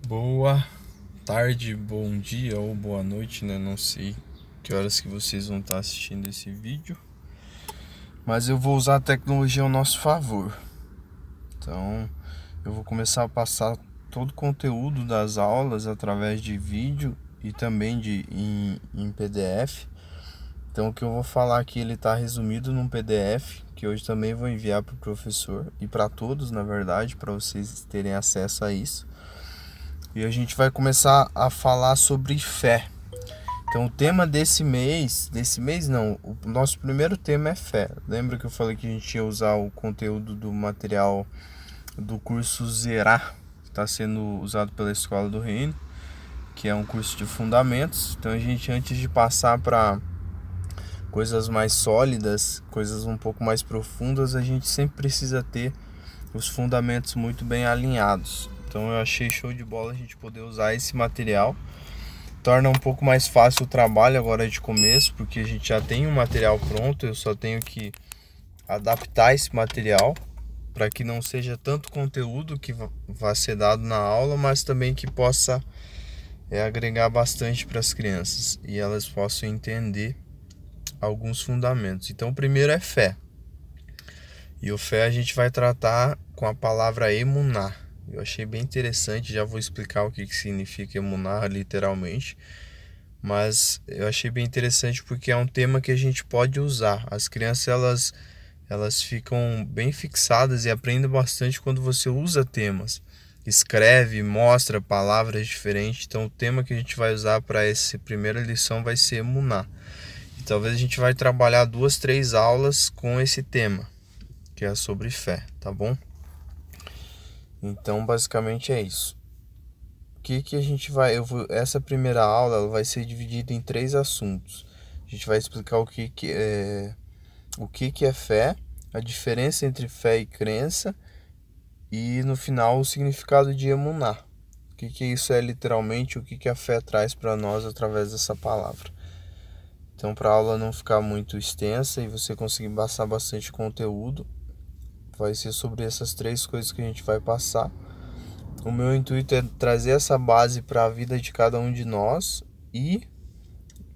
Boa tarde, bom dia ou boa noite, né? Não sei que horas que vocês vão estar assistindo esse vídeo, mas eu vou usar a tecnologia ao nosso favor. Então, eu vou começar a passar todo o conteúdo das aulas através de vídeo e também em PDF. Então, o que eu vou falar aqui ele está resumido num PDF que hoje também vou enviar para o professor e para todos, na verdade, para vocês terem acesso a isso. E a gente vai começar a falar sobre fé. Então o tema desse mês não, o nosso primeiro tema é fé. Lembra que eu falei que a gente ia usar o conteúdo do material do curso Zerá, que está sendo usado pela Escola do Reino, que é um curso de fundamentos. Então a gente, antes de passar para coisas mais sólidas, coisas um pouco mais profundas, a gente sempre precisa ter os fundamentos muito bem alinhados. Então eu achei show de bola a gente poder usar esse material. Torna um pouco mais fácil o trabalho agora de começo, porque a gente já tem um material pronto, eu só tenho que adaptar esse material para que não seja tanto conteúdo que vai ser dado na aula, mas também que possa agregar bastante para as crianças e elas possam entender alguns fundamentos. Então o primeiro é fé. E o fé a gente vai tratar com a palavra emuná. Eu achei bem interessante, já vou explicar o que significa emuná literalmente. Mas eu achei bem interessante porque é um tema que a gente pode usar. As crianças elas ficam bem fixadas e aprendem bastante quando você usa temas. Escreve, mostra palavras diferentes. Então o tema que a gente vai usar para essa primeira lição vai ser emuná. E talvez a gente vai trabalhar 2, 3 aulas com esse tema, que é sobre fé, tá bom? Então basicamente é isso. Que a gente vai, essa primeira aula ela vai ser dividida em 3 assuntos. A gente vai explicar o que é fé, a diferença entre fé e crença e no final o significado de emuná. O que isso é literalmente, o que a fé traz para nós através dessa palavra. Então, para a aula não ficar muito extensa e você conseguir passar bastante conteúdo, vai ser sobre essas 3 coisas que a gente vai passar. O meu intuito é trazer essa base para a vida de cada um de nós e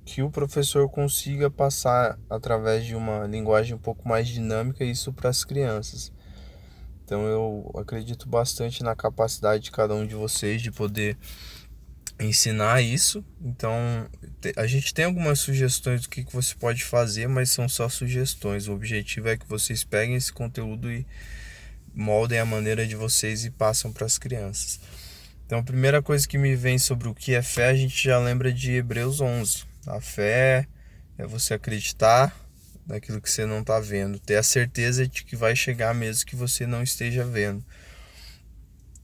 que o professor consiga passar através de uma linguagem um pouco mais dinâmica isso para as crianças. Então eu acredito bastante na capacidade de cada um de vocês de poder ensinar isso. Então a gente tem algumas sugestões do que você pode fazer, mas são só sugestões. O objetivo é que vocês peguem esse conteúdo e moldem a maneira de vocês e passam para as crianças. Então a primeira coisa que me vem sobre o que é fé, a gente já lembra de Hebreus 11. A fé é você acreditar naquilo que você não está vendo, ter a certeza de que vai chegar mesmo que você não esteja vendo.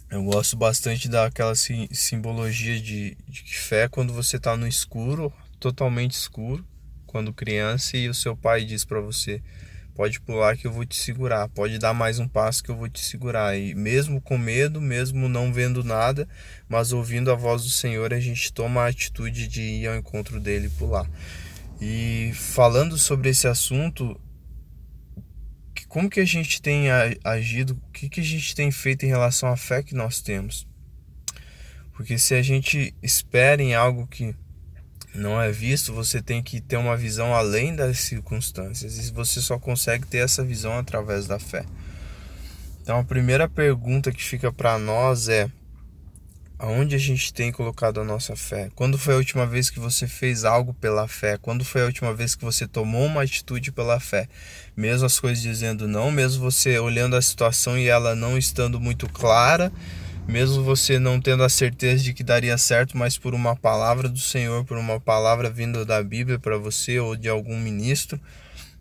Eu gosto bastante daquela simbologia de que fé quando você está no escuro, totalmente escuro, quando criança, e o seu pai diz para você: pode pular que eu vou te segurar, pode dar mais um passo que eu vou te segurar. E mesmo com medo, mesmo não vendo nada, mas ouvindo a voz do Senhor, a gente toma a atitude de ir ao encontro dele e pular. E falando sobre esse assunto, como que a gente tem agido, o que a gente tem feito em relação à fé que nós temos? Porque se a gente espera em algo que não é visto, você tem que ter uma visão além das circunstâncias. E você só consegue ter essa visão através da fé. Então a primeira pergunta que fica para nós é: aonde a gente tem colocado a nossa fé? Quando foi a última vez que você fez algo pela fé? Quando foi a última vez que você tomou uma atitude pela fé? Mesmo as coisas dizendo não, mesmo você olhando a situação e ela não estando muito clara, mesmo você não tendo a certeza de que daria certo, mas por uma palavra do Senhor, por uma palavra vinda da Bíblia para você ou de algum ministro,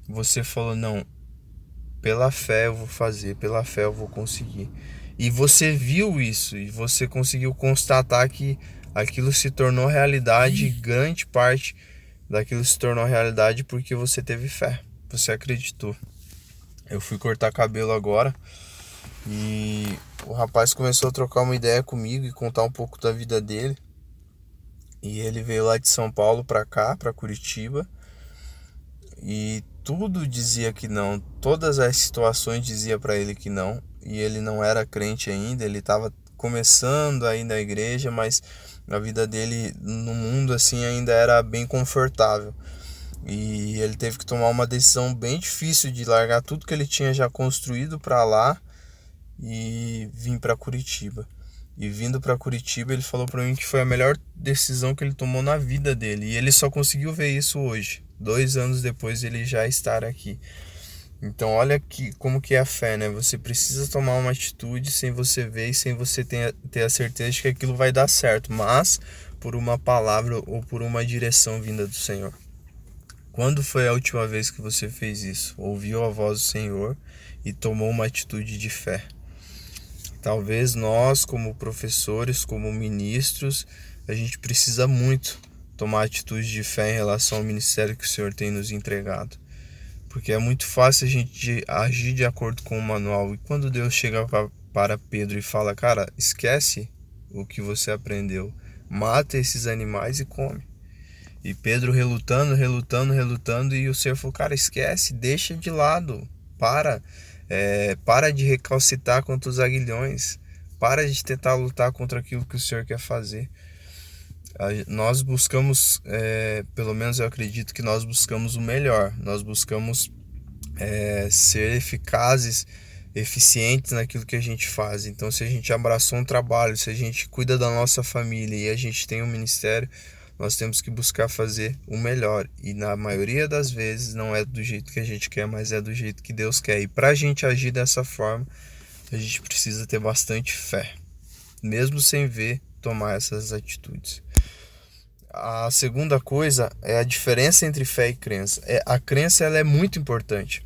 você falou: não, pela fé eu vou fazer, pela fé eu vou conseguir. E você viu isso e você conseguiu constatar que aquilo se tornou realidade, grande parte daquilo se tornou realidade porque você teve fé, você acreditou. Eu fui cortar cabelo agora e o rapaz começou a trocar uma ideia comigo e contar um pouco da vida dele. E ele veio lá de São Paulo para cá, para Curitiba, e tudo dizia que não, todas as situações dizia para ele que não, e ele não era crente ainda, ele estava começando aí na igreja, mas a vida dele no mundo assim ainda era bem confortável. E ele teve que tomar uma decisão bem difícil de largar tudo que ele tinha já construído para lá e vir para Curitiba. E vindo para Curitiba, ele falou para mim que foi a melhor decisão que ele tomou na vida dele. E ele só conseguiu ver isso hoje, 2 anos depois de ele já estar aqui. Então olha como que é a fé, né? Você precisa tomar uma atitude sem você ver e sem você ter a certeza de que aquilo vai dar certo, mas por uma palavra ou por uma direção vinda do Senhor. Quando foi a última vez que você fez isso? Ouviu a voz do Senhor e tomou uma atitude de fé? Talvez nós, como professores, como ministros, a gente precisa muito tomar atitude de fé em relação ao ministério que o Senhor tem nos entregado. Porque é muito fácil a gente agir de acordo com o manual. E quando Deus chega para Pedro e fala, cara, esquece o que você aprendeu. Mata esses animais e come. E Pedro relutando, e o Senhor falou, cara, esquece, deixa de lado. Para de recalcitar contra os aguilhões. Para de tentar lutar contra aquilo que o Senhor quer fazer. Nós buscamos, pelo menos eu acredito que nós buscamos o melhor. Nós buscamos ser eficazes, eficientes naquilo que a gente faz. Então, se a gente abraçou um trabalho, se a gente cuida da nossa família e a gente tem um ministério, nós temos que buscar fazer o melhor. E na maioria das vezes não é do jeito que a gente quer, mas é do jeito que Deus quer. E para a gente agir dessa forma, a gente precisa ter bastante fé, mesmo sem ver, tomar essas atitudes. A segunda coisa é a diferença entre fé e crença. A crença ela é muito importante,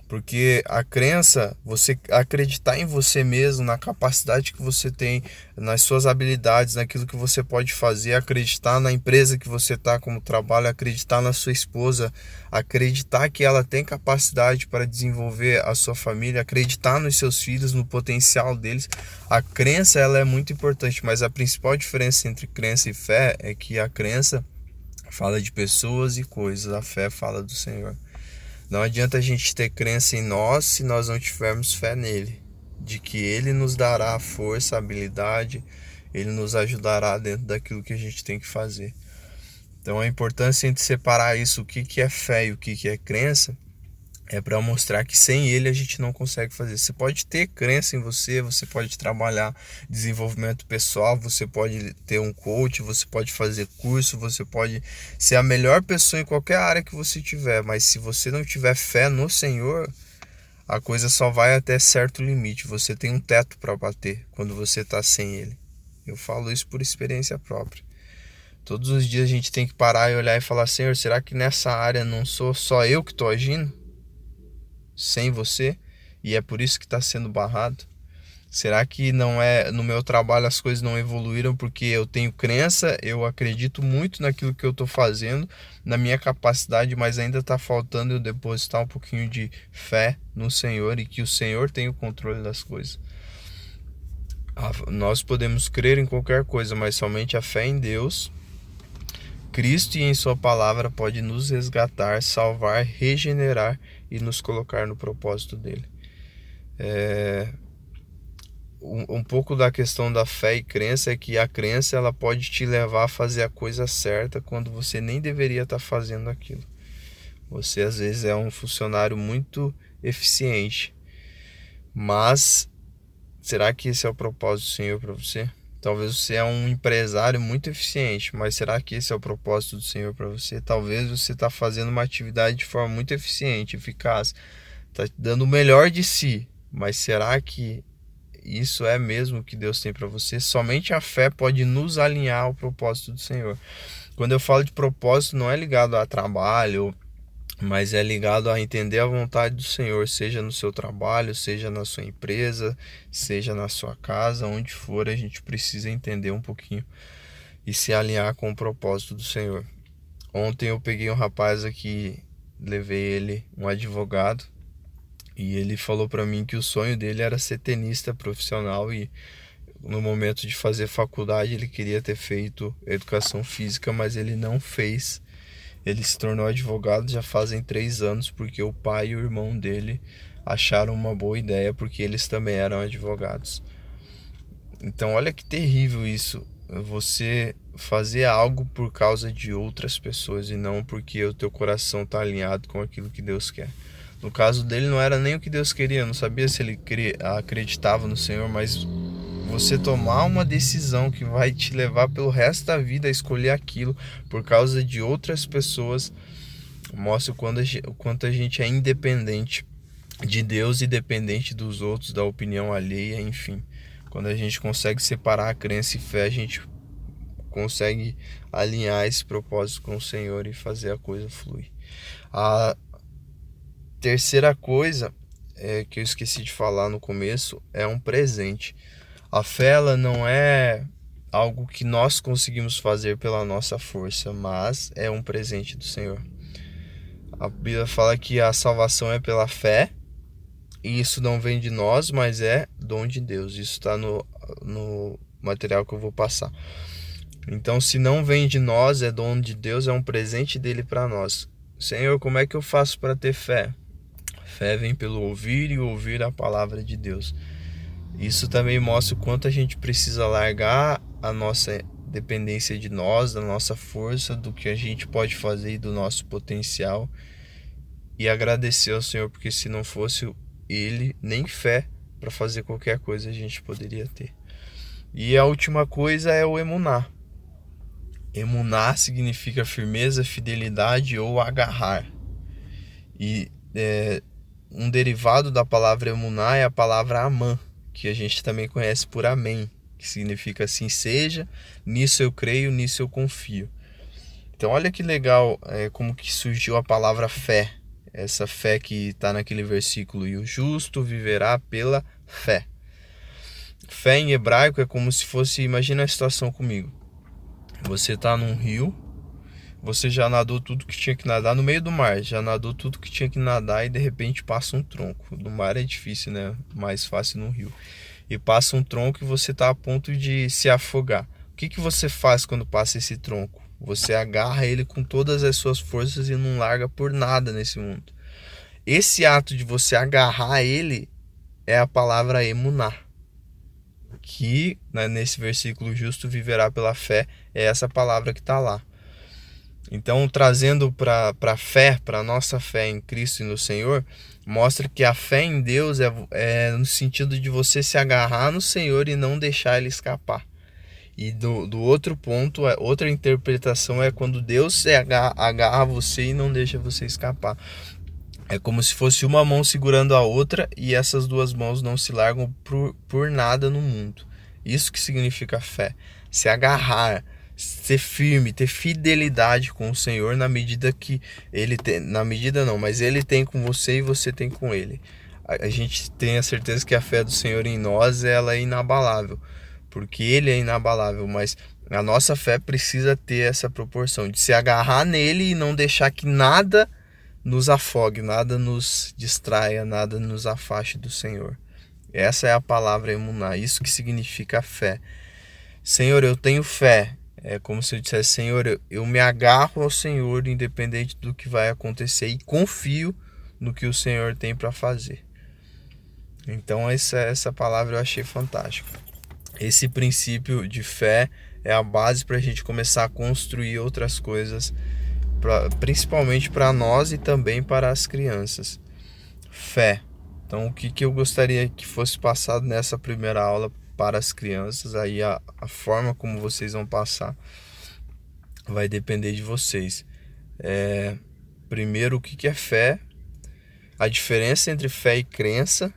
porque a crença, você acreditar em você mesmo, na capacidade que você tem, nas suas habilidades, naquilo que você pode fazer, acreditar na empresa que você está como trabalho, acreditar na sua esposa, acreditar que ela tem capacidade para desenvolver a sua família, acreditar nos seus filhos, no potencial deles. A crença ela é muito importante, mas a principal diferença entre crença e fé é que a crença fala de pessoas e coisas, a fé fala do Senhor. Não adianta a gente ter crença em nós se nós não tivermos fé nele, de que ele nos dará a força, a habilidade, ele nos ajudará dentro daquilo que a gente tem que fazer. Então a importância entre separar isso, o que é fé e o que é crença, é para mostrar que sem ele a gente não consegue fazer. Você pode ter crença em você, você pode trabalhar desenvolvimento pessoal, você pode ter um coach, você pode fazer curso, você pode ser a melhor pessoa em qualquer área que você tiver, mas se você não tiver fé no Senhor, a coisa só vai até certo limite. Você tem um teto para bater quando você está sem ele. Eu falo isso por experiência própria. Todos os dias a gente tem que parar e olhar e falar, Senhor, será que nessa área não sou só eu que estou agindo sem você, e é por isso que está sendo barrado? Será que não é no meu trabalho as coisas não evoluíram porque eu tenho crença, eu acredito muito naquilo que eu estou fazendo, na minha capacidade, mas ainda está faltando eu depositar um pouquinho de fé no Senhor e que o Senhor tem o controle das coisas. Nós podemos crer em qualquer coisa, mas somente a fé em Deus, Cristo e em sua palavra pode nos resgatar, salvar, regenerar e nos colocar no propósito dele. Um pouco da questão da fé e crença é que a crença ela pode te levar a fazer a coisa certa quando você nem deveria estar fazendo aquilo. Você às vezes é um funcionário muito eficiente, mas será que esse é o propósito do Senhor para você? Talvez você é um empresário muito eficiente, mas será que esse é o propósito do Senhor para você? Talvez você está fazendo uma atividade de forma muito eficiente, eficaz, está dando o melhor de si, mas será que isso é mesmo o que Deus tem para você? Somente a fé pode nos alinhar ao propósito do Senhor. Quando eu falo de propósito, não é ligado a trabalho, mas é ligado a entender a vontade do Senhor, seja no seu trabalho, seja na sua empresa, seja na sua casa, onde for, a gente precisa entender um pouquinho e se alinhar com o propósito do Senhor. Ontem eu peguei um rapaz aqui, levei ele, um advogado, e ele falou para mim que o sonho dele era ser tenista profissional e no momento de fazer faculdade ele queria ter feito educação física, mas ele não fez. Ele se tornou advogado já fazem 3 anos porque o pai e o irmão dele acharam uma boa ideia porque eles também eram advogados. Então olha que terrível isso, você fazer algo por causa de outras pessoas e não porque o teu coração está alinhado com aquilo que Deus quer. No caso dele não era nem o que Deus queria, não sabia se ele acreditava no Senhor, mas você tomar uma decisão que vai te levar pelo resto da vida a escolher aquilo por causa de outras pessoas, mostra o quanto a gente é independente de Deus e dependente dos outros, da opinião alheia, enfim. Quando a gente consegue separar a crença e fé, a gente consegue alinhar esse propósito com o Senhor e fazer a coisa fluir. A terceira coisa que eu esqueci de falar no começo é um presente. A fé, ela não é algo que nós conseguimos fazer pela nossa força, mas é um presente do Senhor. A Bíblia fala que a salvação é pela fé, e isso não vem de nós, mas é dom de Deus. Isso está no material que eu vou passar. Então, se não vem de nós, é dom de Deus, é um presente dele para nós. Senhor, como é que eu faço para ter fé? Fé vem pelo ouvir e ouvir a palavra de Deus. Isso também mostra o quanto a gente precisa largar a nossa dependência de nós, da nossa força, do que a gente pode fazer e do nosso potencial, e agradecer ao Senhor, porque se não fosse Ele, nem fé para fazer qualquer coisa a gente poderia ter. E a última coisa é o emuná. Emuná significa firmeza, fidelidade ou agarrar. E um derivado da palavra emuná é a palavra amã, que a gente também conhece por amém, que significa assim seja, nisso eu creio, nisso eu confio. Então olha que legal como que surgiu a palavra fé. Essa fé que está naquele versículo, e o justo viverá pela fé. Fé em hebraico é como se fosse, imagina a situação comigo. Você está num rio, você já nadou tudo que tinha que nadar no meio do mar, já nadou tudo que tinha que nadar e de repente passa um tronco. No mar é difícil, né? Mais fácil no rio. E passa um tronco e você está a ponto de se afogar. O que você faz quando passa esse tronco? Você agarra ele com todas as suas forças e não larga por nada nesse mundo. Esse ato de você agarrar ele é a palavra emuná, que nesse versículo justo viverá pela fé, é essa palavra que está lá. Então, trazendo para a fé, para a nossa fé em Cristo e no Senhor, mostra que a fé em Deus é no sentido de você se agarrar no Senhor e não deixar ele escapar. E do outro ponto, outra interpretação é quando Deus se agarra você e não deixa você escapar. É como se fosse uma mão segurando a outra e essas duas mãos não se largam por nada no mundo. Isso que significa fé. Se agarrar, ser firme, ter fidelidade com o Senhor na medida que ele tem, na medida não, mas ele tem com você e você tem com ele. A gente tem a certeza que a fé do Senhor em nós, ela é inabalável, porque ele é inabalável, mas a nossa fé precisa ter essa proporção de se agarrar nele e não deixar que nada nos afogue, nada nos distraia, nada nos afaste do Senhor. Essa é a palavra emuná, isso que significa fé. Senhor, eu tenho fé. É como se eu dissesse, Senhor, eu me agarro ao Senhor independente do que vai acontecer e confio no que o Senhor tem para fazer. Então essa palavra eu achei fantástica. Esse princípio de fé é a base para a gente começar a construir outras coisas, principalmente para nós e também para as crianças. Fé. Então, o que eu gostaria que fosse passado nessa primeira aula para as crianças, aí a forma como vocês vão passar vai depender de vocês. Primeiro, o que é fé, a diferença entre fé e crença.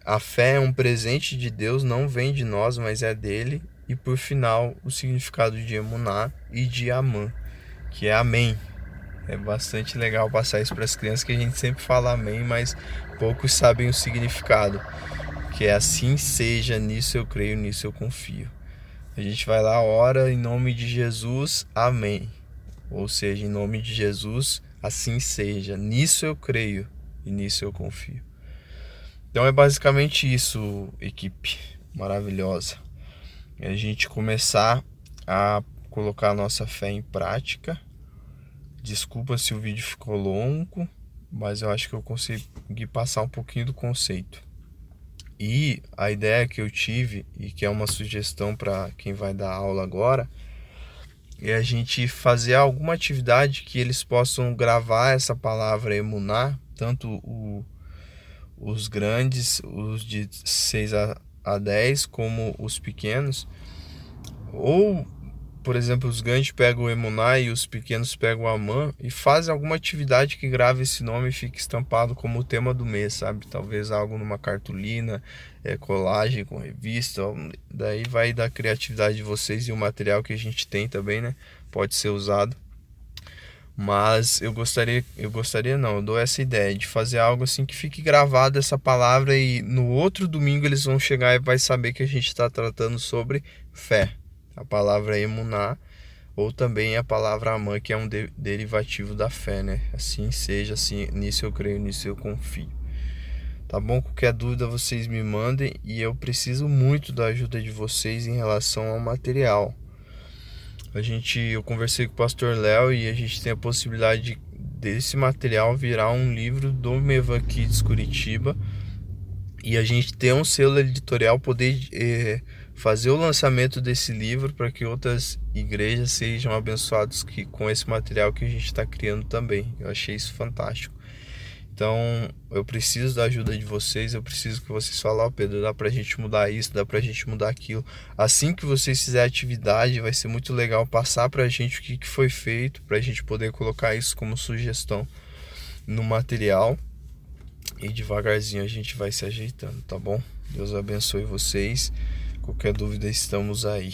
A fé é um presente de Deus, não vem de nós, mas é dele. E por final, o significado de emuná e de amã, que é amém. É bastante legal passar isso para as crianças, que a gente sempre fala amém, mas poucos sabem o significado, que é assim seja, nisso eu creio, nisso eu confio. A gente vai lá, ora em nome de Jesus, amém. Ou seja, em nome de Jesus, assim seja, nisso eu creio e nisso eu confio. Então é basicamente isso, equipe maravilhosa. É a gente começar a colocar a nossa fé em prática. Desculpa se o vídeo ficou longo, mas eu acho que eu consegui passar um pouquinho do conceito. E a ideia que eu tive, e que é uma sugestão para quem vai dar aula agora, é a gente fazer alguma atividade que eles possam gravar essa palavra emuná, tanto os grandes, os de 6 a 10, como os pequenos. Ou, por exemplo, os grandes pegam o emuná e os pequenos pegam o amã e fazem alguma atividade que grave esse nome e fique estampado como o tema do mês, sabe? Talvez algo numa cartolina, colagem com revista. Daí vai da criatividade de vocês, e o material que a gente tem também, né? Pode ser usado. Mas eu dou essa ideia de fazer algo assim que fique gravado essa palavra, e no outro domingo eles vão chegar e vai saber que a gente está tratando sobre fé. A palavra emuná, ou também a palavra amã, que é um derivativo da fé, né? Assim seja, assim, nisso eu creio, nisso eu confio. Tá bom? Qualquer dúvida vocês me mandem, e eu preciso muito da ajuda de vocês em relação ao material. Eu conversei com o pastor Léo e a gente tem a possibilidade desse material virar um livro do Mevan Kids Curitiba, e a gente ter um selo editorial, poder fazer o lançamento desse livro para que outras igrejas sejam abençoadas com esse material que a gente está criando também. Eu achei isso fantástico. Então, eu preciso da ajuda de vocês, eu preciso que vocês falem, Pedro, dá pra gente mudar isso, dá pra gente mudar aquilo. Assim que vocês fizerem atividade, vai ser muito legal passar pra gente o que foi feito, pra gente poder colocar isso como sugestão no material. E devagarzinho a gente vai se ajeitando, tá bom? Deus abençoe vocês. Qualquer dúvida, estamos aí.